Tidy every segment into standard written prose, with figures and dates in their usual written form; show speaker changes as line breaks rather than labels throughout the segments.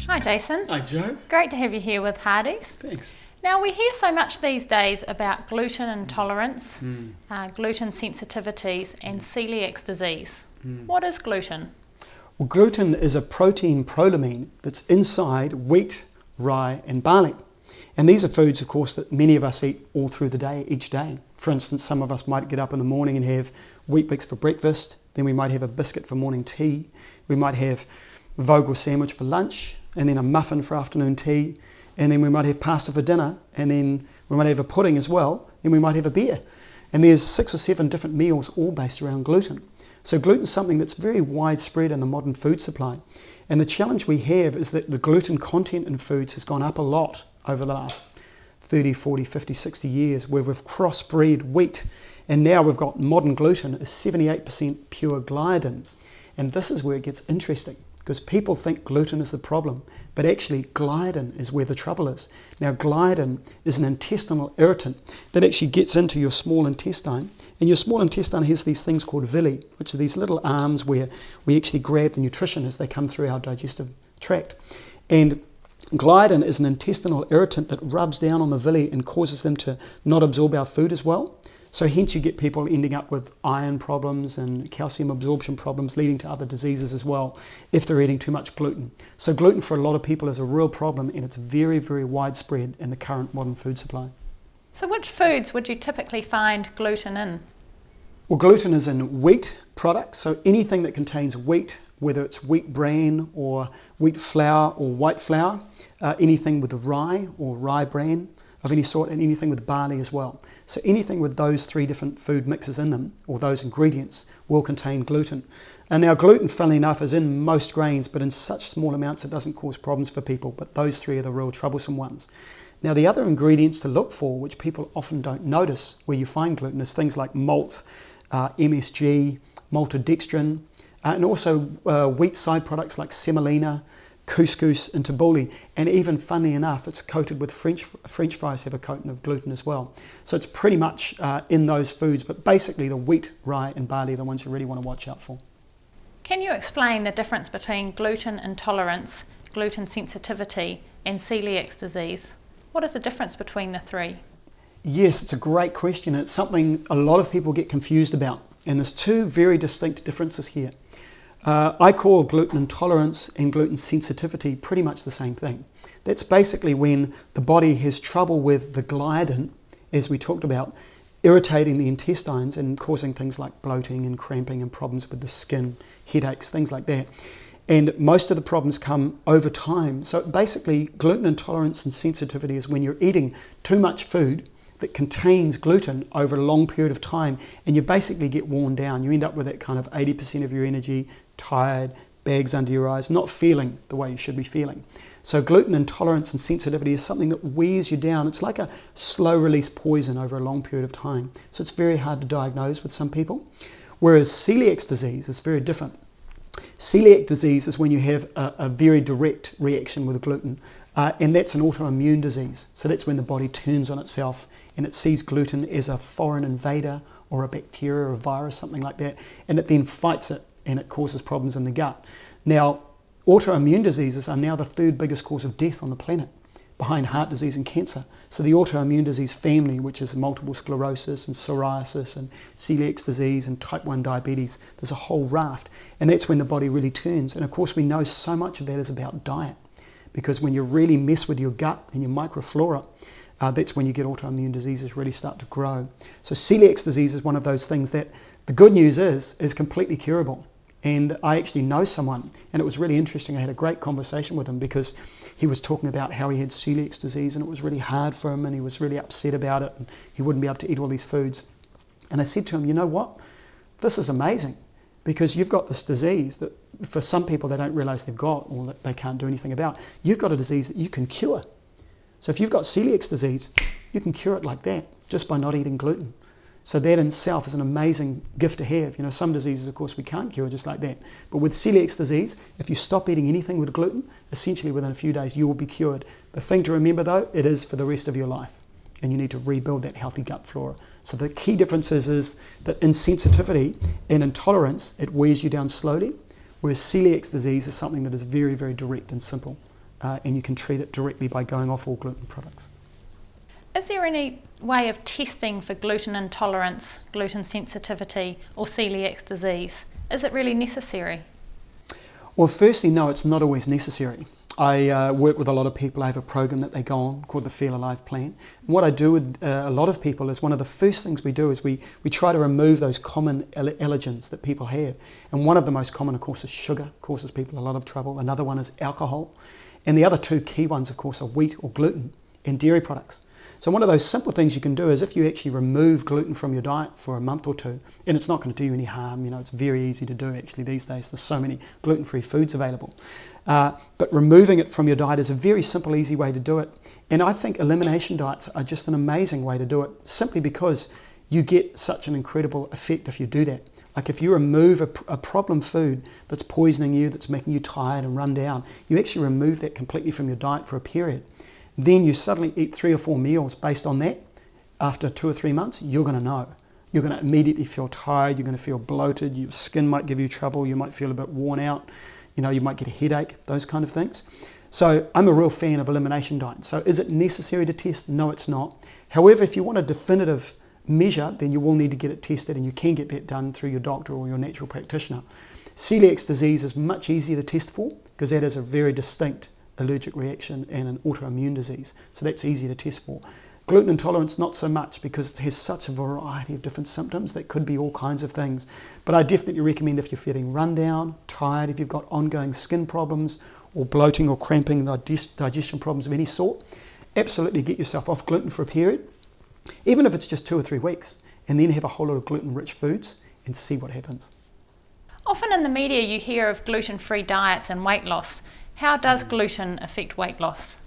Hi Jason.
Hi Joe.
Great to have you here with Hardy's.
Thanks.
Now we hear so much these days about gluten intolerance, gluten sensitivities and celiac disease. What is gluten?
Well, gluten is a protein prolamine that's inside wheat, rye and barley. And these are foods, of course, that many of us eat all through the day, each day. For instance, some of us might get up in the morning and have Wheat Bix for breakfast. Then we might have a biscuit for morning tea. We might have Vogel sandwich for lunch, and then a muffin for afternoon tea, and then we might have pasta for dinner, and then we might have a pudding as well, and we might have a beer. And there's 6 or 7 different meals all based around gluten. So gluten is something that's very widespread in the modern food supply. And the challenge we have is that the gluten content in foods has gone up a lot over the last 30, 40, 50, 60 years, where we've crossbred wheat, and now we've got modern gluten is 78% pure gliadin. And this is where it gets interesting, because people think gluten is the problem, but actually gliadin is where the trouble is. Now gliadin is an intestinal irritant that actually gets into your small intestine, and your small intestine has these things called villi, which are these little arms where we actually grab the nutrition as they come through our digestive tract. And gliadin is an intestinal irritant that rubs down on the villi and causes them to not absorb our food as well. So hence you get people ending up with iron problems and calcium absorption problems, leading to other diseases as well if they're eating too much gluten. So gluten for a lot of people is a real problem, and it's very, very widespread in the current modern food supply.
So which foods would you typically find gluten in?
Well, gluten is in wheat products, so anything that contains wheat, whether it's wheat bran or wheat flour or white flour, anything with rye or rye bran of any sort, and anything with barley as well. So anything with those 3 different food mixes in them, or those ingredients, will contain gluten. And now gluten, funnily enough, is in most grains, but in such small amounts it doesn't cause problems for people, but those 3 are the real troublesome ones. Now the other ingredients to look for, which people often don't notice where you find gluten, is things like malt, MSG, maltodextrin, and also wheat side products like semolina, couscous and tabbouleh, and even funnily enough it's coated with French fries have a coating of gluten as well. So it's pretty much in those foods, but basically the wheat, rye and barley are the ones you really want to watch out for.
Can you explain the difference between gluten intolerance, gluten sensitivity and celiac disease? What is the difference between the 3?
Yes, it's a great question. It's something a lot of people get confused about, and there's 2 very distinct differences here. I call gluten intolerance and gluten sensitivity pretty much the same thing. That's basically when the body has trouble with the gliadin, as we talked about, irritating the intestines and causing things like bloating and cramping and problems with the skin, headaches, things like that. And most of the problems come over time. So basically gluten intolerance and sensitivity is when you're eating too much food that contains gluten over a long period of time, and you basically get worn down. You end up with that kind of 80% of your energy, tired, bags under your eyes, not feeling the way you should be feeling. So gluten intolerance and sensitivity is something that wears you down. It's like a slow release poison over a long period of time. So it's very hard to diagnose with some people. Whereas celiac disease is very different. Celiac disease is when you have a very direct reaction with gluten, and that's an autoimmune disease. So that's when the body turns on itself and it sees gluten as a foreign invader or a bacteria or a virus, something like that, and it then fights it and it causes problems in the gut. Now, autoimmune diseases are now the 3rd biggest cause of death on the planet, behind heart disease and cancer. So the autoimmune disease family, which is multiple sclerosis and psoriasis and celiac disease and type 1 diabetes, there's a whole raft, and that's when the body really turns. And of course we know so much of that is about diet, because when you really mess with your gut and your microflora, that's when you get autoimmune diseases really start to grow. So celiac disease is one of those things that the good news is completely curable. And I actually know someone, and it was really interesting. I had a great conversation with him because he was talking about how he had celiac disease and it was really hard for him and he was really upset about it and he wouldn't be able to eat all these foods. And I said to him, you know what? This is amazing, because you've got this disease that for some people they don't realize they've got or that they can't do anything about. You've got a disease that you can cure. So if you've got celiac disease, you can cure it like that just by not eating gluten. So that in itself is an amazing gift to have. You know, some diseases, of course, we can't cure just like that. But with celiac disease, if you stop eating anything with gluten, essentially within a few days you will be cured. The thing to remember though, it is for the rest of your life. and you need to rebuild that healthy gut flora. So the key difference is that in sensitivity and intolerance, it wears you down slowly, whereas celiac disease is something that is very, very direct and simple, and you can treat it directly by going off all gluten products.
Is there any way of testing for gluten intolerance, gluten sensitivity, or celiac disease? Is it really necessary?
Well, firstly, no, it's not always necessary. I work with a lot of people. I have a program that they go on called the Feel Alive Plan. And what I do with a lot of people is one of the first things we do is we try to remove those common allergens that people have. And one of the most common, of course, is sugar, causes people a lot of trouble. Another one is alcohol. And the other two key ones, of course, are wheat or gluten and dairy products. So one of those simple things you can do is if you actually remove gluten from your diet for a month or two, and it's not going to do you any harm, you know, it's very easy to do actually these days. There's so many gluten-free foods available. But removing it from your diet is a very simple, easy way to do it. And I think elimination diets are just an amazing way to do it, simply because you get such an incredible effect if you do that. Like if you remove a problem food that's poisoning you, that's making you tired and run down, you actually remove that completely from your diet for a period. Then you suddenly eat 3 or 4 meals based on that. After 2 or 3 months, you're going to know. You're going to immediately feel tired, you're going to feel bloated, your skin might give you trouble, you might feel a bit worn out, you know, you might get a headache, those kind of things. So I'm a real fan of elimination diet. So is it necessary to test? No, it's not. However, if you want a definitive measure, then you will need to get it tested, and you can get that done through your doctor or your natural practitioner. Celiac disease is much easier to test for because that is a very distinct allergic reaction and an autoimmune disease, so that's easy to test for. Gluten intolerance, not so much, because it has such a variety of different symptoms that could be all kinds of things. But I definitely recommend if you're feeling run down, tired, if you've got ongoing skin problems or bloating or cramping, digestion problems of any sort, absolutely get yourself off gluten for a period, even if it's just 2 or 3 weeks, and then have a whole lot of gluten-rich foods and see what happens.
Often in the media you hear of gluten-free diets and weight loss. How does gluten affect weight loss?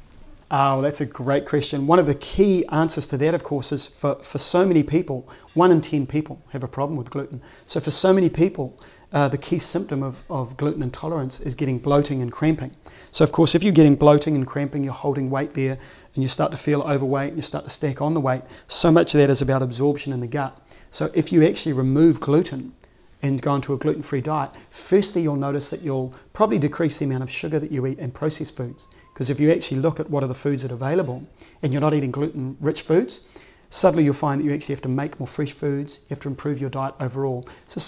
Oh, that's a great question. One of the key answers to that, of course, is for so many people, 1 in 10 people have a problem with gluten. So for so many people, the key symptom of gluten intolerance is getting bloating and cramping. So of course, if you're getting bloating and cramping, you're holding weight there, and you start to feel overweight, and you start to stack on the weight, so much of that is about absorption in the gut. So if you actually remove gluten and go into a gluten-free diet, firstly you'll notice that you'll probably decrease the amount of sugar that you eat and processed foods. Because if you actually look at what are the foods that are available and you're not eating gluten-rich foods, suddenly you'll find that you actually have to make more fresh foods, you have to improve your diet overall. So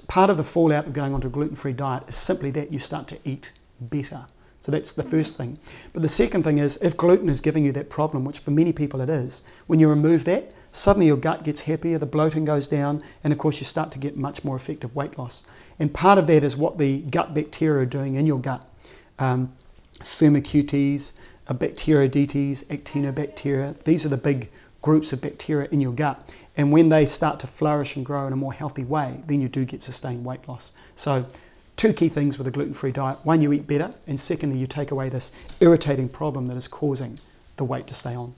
part of the fallout of going onto a gluten-free diet is simply that you start to eat better. So that's the first thing. But the second thing is, if gluten is giving you that problem, which for many people it is, when you remove that, suddenly your gut gets happier, the bloating goes down, and of course you start to get much more effective weight loss. And part of that is what the gut bacteria are doing in your gut. Firmicutes, Bacteroidetes, Actinobacteria, these are the big groups of bacteria in your gut. And when they start to flourish and grow in a more healthy way, then you do get sustained weight loss. So 2 key things with a gluten-free diet. 1, you eat better, and secondly, you take away this irritating problem that is causing the weight to stay on.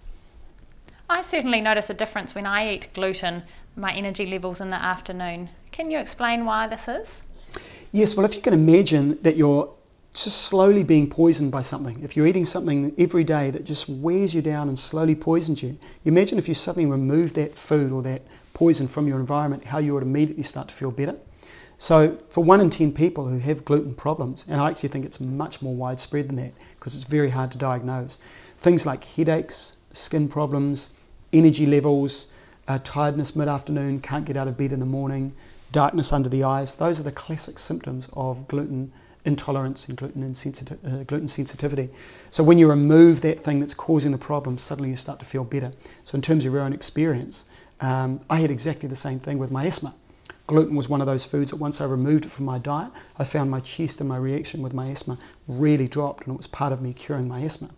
I certainly notice a difference when I eat gluten, my energy levels in the afternoon. Can you explain why this is?
Yes, well, if you can imagine that you're just slowly being poisoned by something. If you're eating something every day that just wears you down and slowly poisons you, you imagine if you suddenly remove that food or that poison from your environment, how you would immediately start to feel better. So for 1 in 10 people who have gluten problems, and I actually think it's much more widespread than that because it's very hard to diagnose, things like headaches, skin problems, energy levels, tiredness mid-afternoon, can't get out of bed in the morning, darkness under the eyes, those are the classic symptoms of gluten intolerance and gluten sensitivity. So when you remove that thing that's causing the problem, suddenly you start to feel better. So in terms of your own experience, I had exactly the same thing with my asthma. Gluten was one of those foods that once I removed it from my diet, I found my chest and my reaction with my asthma really dropped, and it was part of me curing my asthma.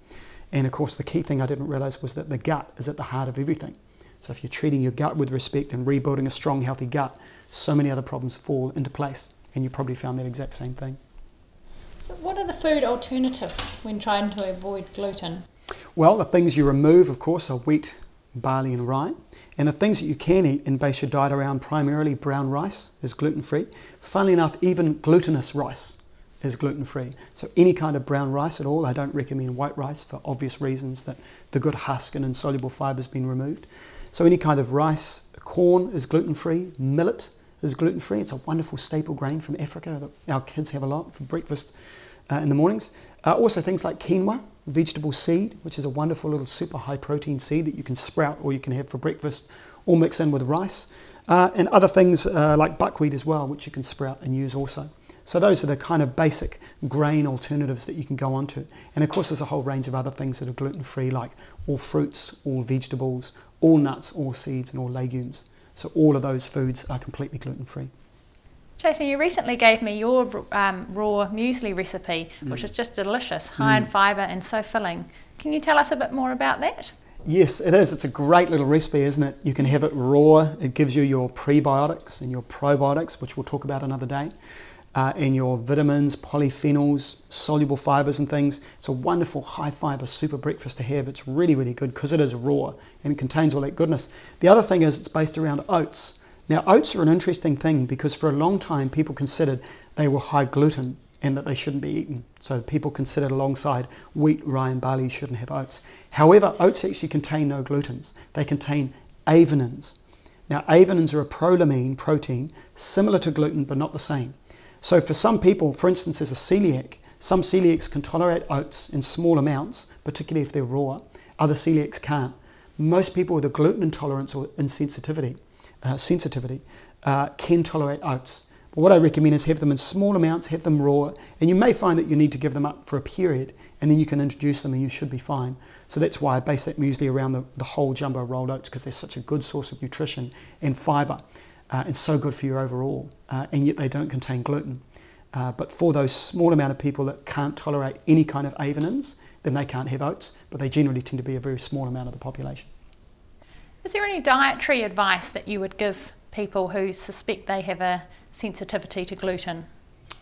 And of course the key thing I didn't realize was that the gut is at the heart of everything. So if you're treating your gut with respect and rebuilding a strong, healthy gut, so many other problems fall into place, and you probably found that exact same thing.
So what are the food alternatives when trying to avoid gluten?
Well, the things you remove, of course, are wheat, barley and rye. And the things that you can eat and base your diet around, primarily brown rice is gluten-free. Funnily enough, even glutinous rice is gluten-free. So any kind of brown rice at all. I don't recommend white rice for obvious reasons, that the good husk and insoluble fibre has been removed. So any kind of rice, corn is gluten-free, millet is gluten-free. It's a wonderful staple grain from Africa that our kids have a lot for breakfast in the mornings. Also things like quinoa, vegetable seed, which is a wonderful little super high protein seed that you can sprout or you can have for breakfast or mix in with rice. And other things like buckwheat as well, which you can sprout and use also. So those are the kind of basic grain alternatives that you can go onto. And of course there's a whole range of other things that are gluten-free, like all fruits, all vegetables, all nuts, all seeds and all legumes. So all of those foods are completely gluten-free.
Jason, you recently gave me your raw muesli recipe, which is just delicious, high in fibre and so filling. Can you tell us a bit more about that?
Yes, it is. It's a great little recipe, isn't it? You can have it raw. It gives you your prebiotics and your probiotics, which we'll talk about another day, and your vitamins, polyphenols, soluble fibres and things. It's a wonderful high fibre super breakfast to have. It's really, really good because it is raw and it contains all that goodness. The other thing is it's based around oats. Now, oats are an interesting thing because for a long time people considered they were high gluten and that they shouldn't be eaten. So people considered alongside wheat, rye and barley you shouldn't have oats. However, oats actually contain no glutens. They contain avenins. Now, avenins are a prolamine protein similar to gluten but not the same. So for some people, for instance, as a celiac, some celiacs can tolerate oats in small amounts, particularly if they're raw. Other celiacs can't. Most people with a gluten intolerance or insensitivity can tolerate oats. But what I recommend is have them in small amounts, have them raw, and you may find that you need to give them up for a period, and then you can introduce them and you should be fine. So that's why I base that muesli around the whole jumbo rolled oats, because they're such a good source of nutrition and fibre, and so good for you overall, and yet they don't contain gluten. But for those small amount of people that can't tolerate any kind of avenins, then they can't have oats, but they generally tend to be a very small amount of the population.
Is there any dietary advice that you would give people who suspect they have a sensitivity to gluten?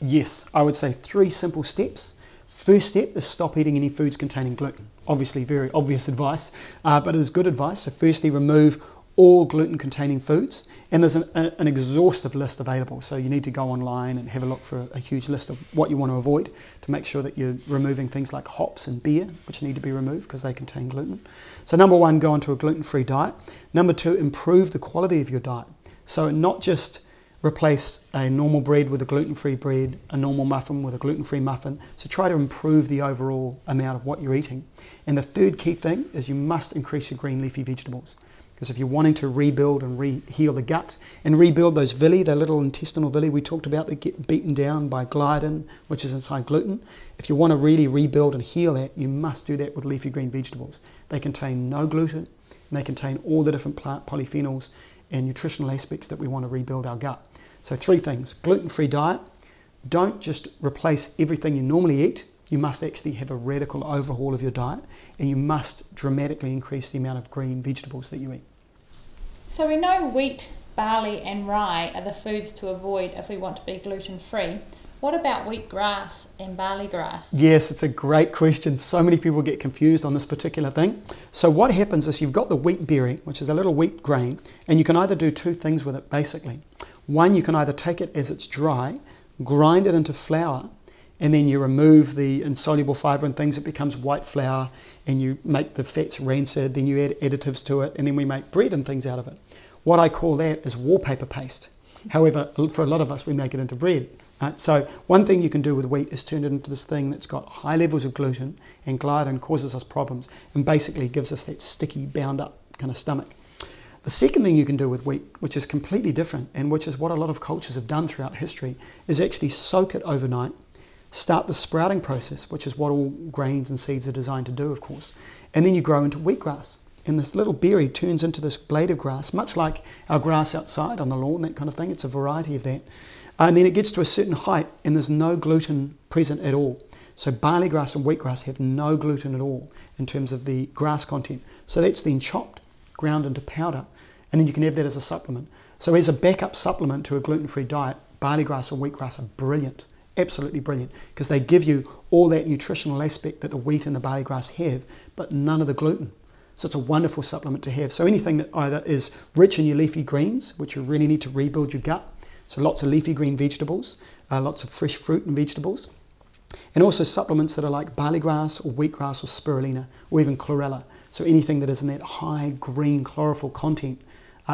Yes, I would say 3 simple steps. First step is stop eating any foods containing gluten. Obviously very obvious advice, but it is good advice. So firstly, remove all gluten containing foods, and there's an exhaustive list available, so you need to go online and have a look for a huge list of what you want to avoid to make sure that you're removing things like hops and beer, which need to be removed because they contain gluten. So number 1, go onto a gluten-free diet. Number 2, improve the quality of your diet. So not just replace a normal bread with a gluten-free bread, a normal muffin with a gluten-free muffin. So try to improve the overall amount of what you're eating. And the third key thing is you must increase your green leafy vegetables. Because if you're wanting to rebuild and heal the gut and rebuild those villi, the little intestinal villi we talked about that get beaten down by gluten, which is inside gluten, if you want to really rebuild and heal that, you must do that with leafy green vegetables. They contain no gluten, and they contain all the different plant polyphenols and nutritional aspects that we want to rebuild our gut. So 3 things: gluten-free diet. Don't just replace everything you normally eat. You must actually have a radical overhaul of your diet, and you must dramatically increase the amount of green vegetables that you eat.
So we know wheat, barley and rye are the foods to avoid if we want to be gluten-free. What about wheatgrass and barley grass?
Yes, it's a great question. So many people get confused on this particular thing. So what happens is you've got the wheat berry, which is a little wheat grain, and you can either do 2 things with it basically. One, you can either take it as it's dry, grind it into flour, and then you remove the insoluble fibre and things, it becomes white flour, and you make the fats rancid, then you add additives to it, and then we make bread and things out of it. What I call that is wallpaper paste. However, for a lot of us, we make it into bread. So one thing you can do with wheat is turn it into this thing that's got high levels of gluten, and gluten causes us problems and basically gives us that sticky, bound up kind of stomach. The second thing you can do with wheat, which is completely different, and which is what a lot of cultures have done throughout history, is actually soak it overnight, start the sprouting process, which is what all grains and seeds are designed to do, of course, and then you grow into wheatgrass. And this little berry turns into this blade of grass, much like our grass outside on the lawn, that kind of thing. It's a variety of that. And then it gets to a certain height, and there's no gluten present at all. So barley grass and wheatgrass have no gluten at all in terms of the grass content. So that's then chopped, ground into powder, and then you can have that as a supplement. So as a backup supplement to a gluten-free diet, barley grass or wheatgrass are brilliant. Absolutely brilliant, because they give you all that nutritional aspect that the wheat and the barley grass have, but none of the gluten. So it's a wonderful supplement to have. So anything that either is rich in your leafy greens, which you really need to rebuild your gut, so lots of leafy green vegetables, lots of fresh fruit and vegetables, And also supplements that are like barley grass or wheatgrass or spirulina or even chlorella. So anything that is in that high green chlorophyll content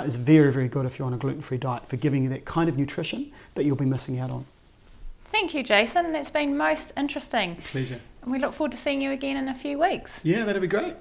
is very, very good if you're on a gluten-free diet for giving you that kind of nutrition that you'll be missing out on.
Thank you, Jason. That's been most interesting.
Pleasure.
And we look forward to seeing you again in a few weeks.
Yeah, that'd be great.